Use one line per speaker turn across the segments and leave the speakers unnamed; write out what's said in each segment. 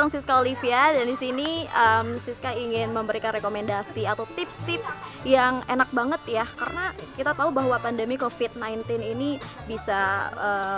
bareng Siska Olivia dan di sini Siska ingin memberikan rekomendasi atau tips-tips yang enak banget ya, karena kita tahu bahwa pandemi COVID-19 ini bisa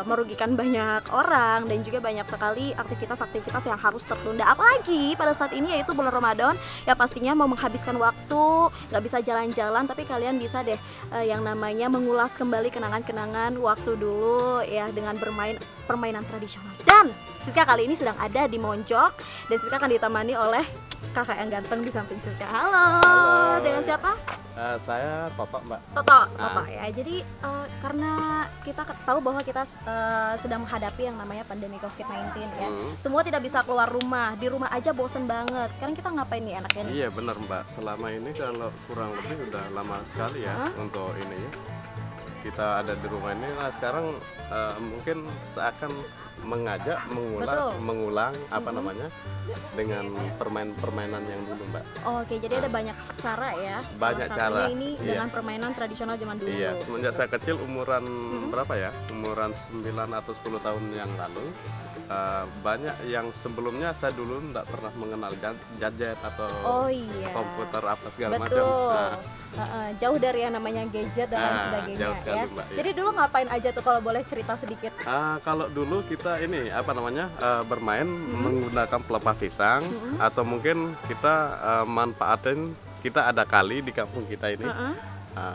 merugikan banyak orang dan juga banyak sekali aktivitas-aktivitas yang harus tertunda. Apalagi pada saat ini yaitu bulan Ramadan, ya pastinya mau menghabiskan waktu, nggak bisa jalan-jalan, tapi kalian bisa deh yang namanya mengulas kembali kenangan-kenangan waktu dulu ya dengan bermain permainan tradisional. Dan Siska kali ini sedang ada di Monjok dan Siska akan ditemani oleh kakak yang ganteng di samping Siska. Halo. Dengan siapa?
Saya Toto, Mbak.
Toto ya. Jadi karena kita tahu bahwa kita sedang menghadapi yang namanya pandemi COVID-19 ya. Semua tidak bisa keluar rumah, di rumah aja bosen banget. Sekarang kita ngapain nih enaknya nih?
Iya benar Mbak, selama ini kalau kurang lebih udah lama sekali ya untuk ini ya. Kita ada di rumah ini, nah sekarang mungkin seakan mengajak, mengulang apa namanya dengan permainan yang dulu Mbak.
Oke, jadi ada banyak cara ya.
Banyak
Salah
cara.
Ini dengan permainan tradisional zaman dulu.
Iya, semenjak saya kecil umuran berapa ya? Umuran 9 atau 10 tahun yang lalu. Banyak yang sebelumnya saya dulu tidak pernah mengenal gadget atau komputer apa segala macam.
Jauh dari yang namanya gadget dan lain sebagainya
jauh sekali,
ya.
Mbak, iya.
Jadi dulu ngapain aja tuh kalau boleh cerita sedikit?
Kalau dulu kita ini apa namanya bermain menggunakan pelepah pisang atau mungkin kita manfaatin kita ada kali di kampung kita ini.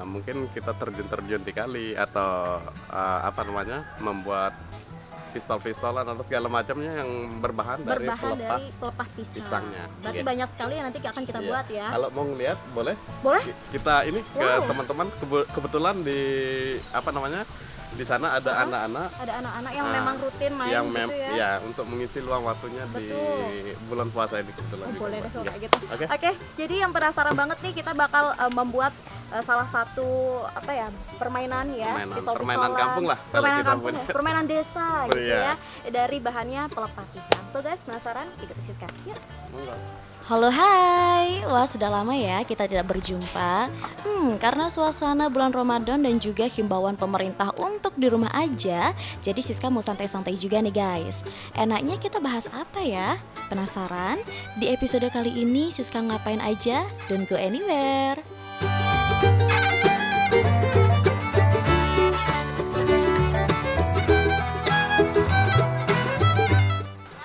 Mungkin kita terjun di kali atau apa namanya membuat pistol-pistolan atau segala macamnya yang berbahan dari pelepah
pisangnya. Berarti banyak sekali yang nanti akan kita buat ya.
Kalau mau ngeliat boleh?
Boleh?
Kita ini ke teman-teman kebetulan di apa namanya di sana ada anak-anak.
Ada anak-anak yang memang rutin main
yang
gitu ya.
Ya untuk mengisi luang waktunya di bulan puasa ini kebetulan.
Boleh deh kalau kayak gitu. Oke, jadi yang penasaran banget nih kita bakal membuat salah satu apa ya permainan ya,
permainan kampung lah,
permainan kampung ya, permainan desa gitu ya, dari bahannya pelepah pisang. So guys, penasaran? Ikuti Siska. Yuk.
Halo hai, wah sudah lama ya kita tidak berjumpa. Karena suasana bulan Ramadan dan juga himbauan pemerintah untuk di rumah aja, jadi Siska mau santai-santai juga nih guys. Enaknya kita bahas apa ya? Penasaran? Di episode kali ini Siska ngapain aja? Don't go anywhere.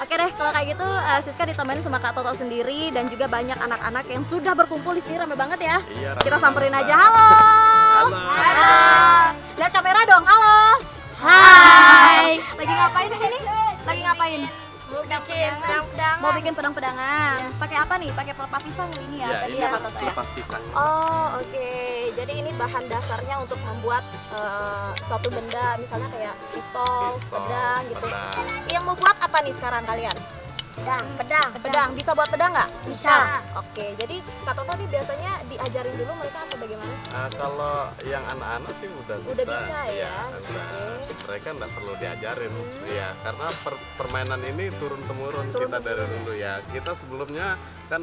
Oke deh, kalau kayak gitu Siska ditemani sama Kak Toto sendiri dan juga banyak anak-anak yang sudah berkumpul di sini, rame banget ya.
Iya,
kita samperin aja. Halo.
Halo.
Lihat kamera dong. Halo.
Hai.
Lagi ngapain di sini? Lagi ngapain? Mau bikin pedang-pedangan. Pakai apa nih? Pakai pelepah pisang ini ya. Tadi ya Kak Toto ya.
Pelepah pisang.
Oh, oke. Jadi ini bahan dasarnya untuk membuat suatu benda, misalnya kayak pistol, pedang gitu. Yang mau buat apa nih sekarang kalian? Pedang. Bisa buat pedang nggak?
Bisa.
Oke, jadi Kak Toto nih biasanya diajarin dulu mereka atau bagaimana sih?
Kalau yang anak-anak sih udah
bisa ya.
Mereka nggak perlu diajarin ya, karena permainan ini turun temurun kita dari dulu ya. Kita sebelumnya kan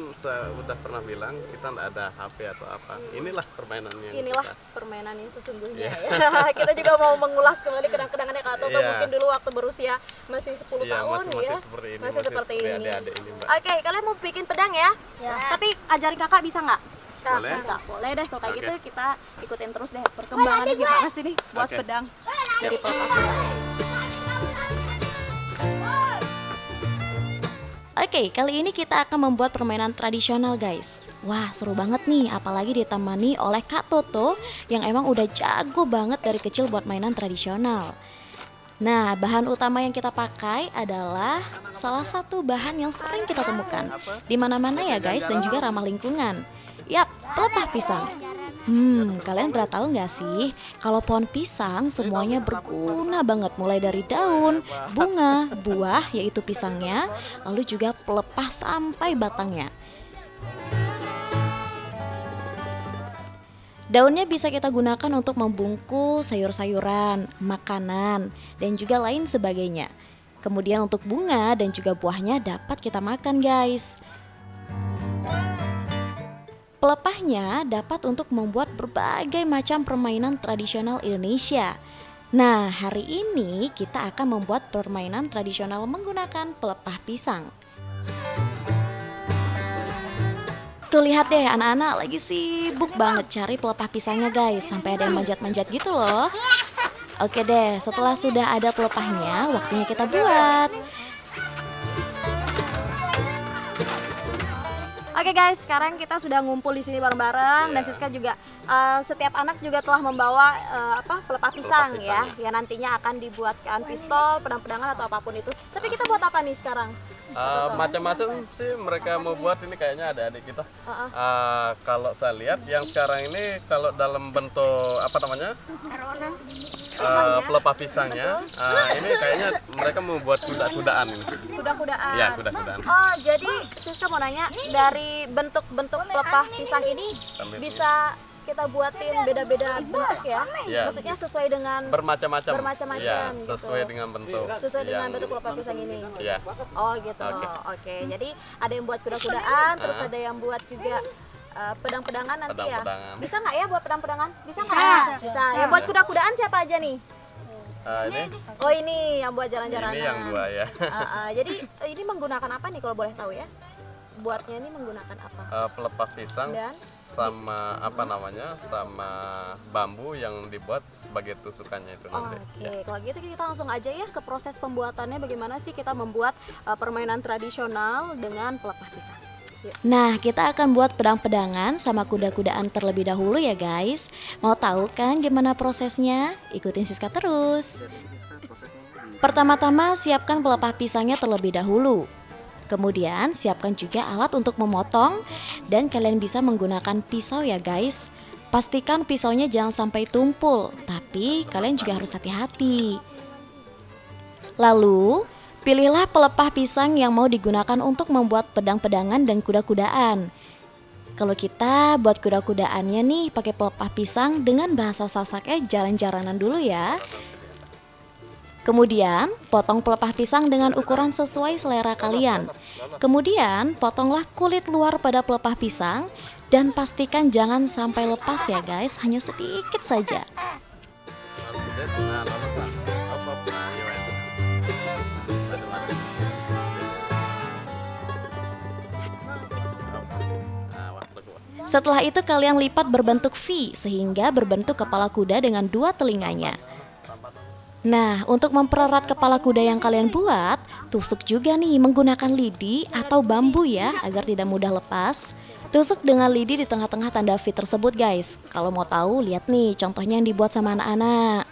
udah pernah bilang kita nggak ada HP atau apa. Inilah permainan yang
permainan yang sesungguhnya ya. Kita juga mau mengulas kembali kenang-kenangannya Kak Toto mungkin dulu waktu berusia masih 10 tahun
masih
ya.
Masih seperti ini. Adik-adik ini, Mbak.
Oke, kalian mau bikin pedang ya? Tapi ajarin kakak bisa nggak? Bisa. Boleh deh kalau kayak gitu kita ikutin terus deh perkembangannya gimana sih nih buat pedang dari pelepah pisang.
Oke, kali ini kita akan membuat permainan tradisional guys. Wah seru banget nih, apalagi ditemani oleh Kak Toto yang emang udah jago banget dari kecil buat mainan tradisional. Nah, bahan utama yang kita pakai adalah salah satu bahan yang sering kita temukan di mana-mana ya guys, dan juga ramah lingkungan. Yap, pelepah pisang. Kalian pernah tahu nggak sih kalau pohon pisang semuanya berguna banget, mulai dari daun, bunga, buah yaitu pisangnya, lalu juga pelepah sampai batangnya. Daunnya bisa kita gunakan untuk membungkus sayur-sayuran, makanan, dan juga lain sebagainya. Kemudian untuk bunga dan juga buahnya dapat kita makan guys. Pelepahnya dapat untuk membuat berbagai macam permainan tradisional Indonesia. Nah, hari ini kita akan membuat permainan tradisional menggunakan pelepah pisang. Tuh lihat deh, anak-anak lagi sibuk banget cari pelepah pisangnya guys. Sampai ada yang manjat-manjat gitu loh. Oke deh, setelah sudah ada pelepahnya, waktunya kita buat.
Oke guys, sekarang kita sudah ngumpul di sini bareng-bareng dan Siska juga setiap anak juga telah membawa pelepah pisang ya, yang nantinya akan dibuatkan pistol, pedang-pedangan atau apapun itu. Tapi kita buat apa nih sekarang?
Macam-macam sih mereka mau buat ini, kayaknya adik-adik kita. Kalau saya lihat yang sekarang ini kalau dalam bentuk apa namanya pelepah pisangnya, ini kayaknya mereka mau buat kuda-kudaan ini.
Kuda-kudaan.
Iya, kuda-kudaan.
Oh, jadi Siska mau nanya, dari bentuk-bentuk pelepah pisang ini bisa kita buatin beda-beda bentuk ya?
Iya.
Maksudnya sesuai dengan
Bermacam-macam.
Bermacam-macam
Iya,
gitu.
sesuai dengan bentuk.
sesuai dengan
yang-
bentuk pelepah pisang ini.
Iya.
Oh gitu. Oke. Jadi ada yang buat kuda-kudaan, terus ada yang buat juga pedang-pedangan nanti
Pedang-pedangan.
ya. Bisa nggak ya buat pedang-pedangan? Bisa nggak? Bisa. Yang buat kuda-kudaan siapa aja nih?
Ini
Oh ini yang buat jalan-jalanan.
ini yang dua ya.
Jadi ini menggunakan apa nih kalau boleh tahu ya? Buatnya ini menggunakan apa?
Pelepah pisang
Dan?
sama apa namanya, sama bambu yang dibuat sebagai tusukannya itu nanti.
Oke, kalau gitu kita langsung aja ya ke proses pembuatannya. Bagaimana sih kita membuat permainan tradisional dengan pelepah pisang? Yuk.
Nah, kita akan buat pedang-pedangan sama kuda-kudaan terlebih dahulu ya guys. Mau tahu kan gimana prosesnya? Ikutin Siska terus. Pertama-tama siapkan pelepah pisangnya terlebih dahulu. Kemudian siapkan juga alat untuk memotong dan kalian bisa menggunakan pisau ya guys. Pastikan pisaunya jangan sampai tumpul, tapi kalian juga harus hati-hati. Lalu, pilihlah pelepah pisang yang mau digunakan untuk membuat pedang-pedangan dan kuda-kudaan. Kalau kita buat kuda-kudaannya nih pakai pelepah pisang, dengan bahasa Sasaknya jalan-jalanan dulu ya. Kemudian, potong pelepah pisang dengan ukuran sesuai selera kalian. Kemudian, potonglah kulit luar pada pelepah pisang dan pastikan jangan sampai lepas ya guys, hanya sedikit saja. Setelah itu kalian lipat berbentuk V sehingga berbentuk kepala kuda dengan dua telinganya. Nah, untuk mempererat kepala kuda yang kalian buat, tusuk juga nih menggunakan lidi atau bambu ya agar tidak mudah lepas. Tusuk dengan lidi di tengah-tengah tanda V tersebut guys. Kalau mau tahu, lihat nih contohnya yang dibuat sama anak-anak.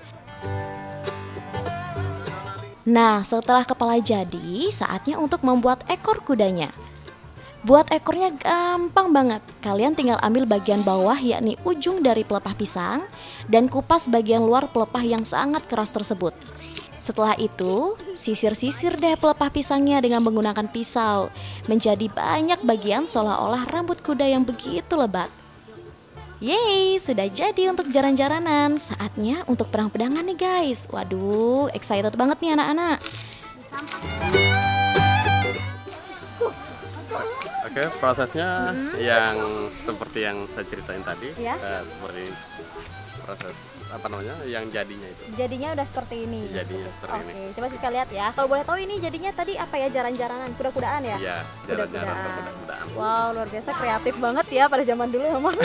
Nah, setelah kepala jadi, saatnya untuk membuat ekor kudanya. Buat ekornya gampang banget. Kalian tinggal ambil bagian bawah yakni ujung dari pelepah pisang dan kupas bagian luar pelepah yang sangat keras tersebut. Setelah itu, sisir-sisir deh pelepah pisangnya dengan menggunakan pisau. Menjadi banyak bagian seolah-olah rambut kuda yang begitu lebat. Yeay, sudah jadi untuk jaran-jaranan. Saatnya untuk perang-pedangan nih guys. Waduh, excited banget nih anak-anak.
Oke, prosesnya yang seperti yang saya ceritain tadi,
Ya.
seperti proses apa namanya, yang jadinya itu.
Jadinya udah seperti ini.
Jadinya seperti
Oke,
ini.
coba Siska lihat ya. Kalau boleh tahu ini jadinya tadi apa ya, jaran-jaranan, kuda-kudaan ya?
Iya, jalan-jalan kuda-kudaan.
Wow, luar biasa kreatif banget ya pada zaman dulu memang.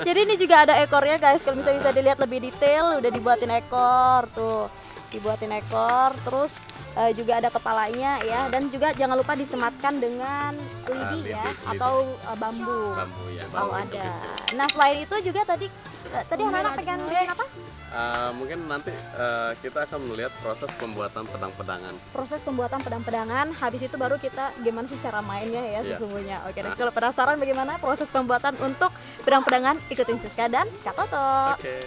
Jadi ini juga ada ekornya guys. Kalau misalnya bisa dilihat lebih detail, udah dibuatin ekor tuh. Dibuatin ekor, terus juga ada kepalanya ya, dan juga jangan lupa disematkan dengan lidi ya,
lidi.
atau bambu.
Bambu ya,
Oh
bambu
ada.
kecil.
Nah selain itu juga tadi anak-anak pengen bikin apa?
Mungkin nanti kita akan melihat proses pembuatan pedang-pedangan.
Proses pembuatan pedang-pedangan. Habis itu baru kita gimana sih cara mainnya ya
Iya.
sesungguhnya. Oke, nah, kalau penasaran bagaimana proses pembuatan untuk pedang-pedangan, ikutin Siska dan Kak Toto.
Oke.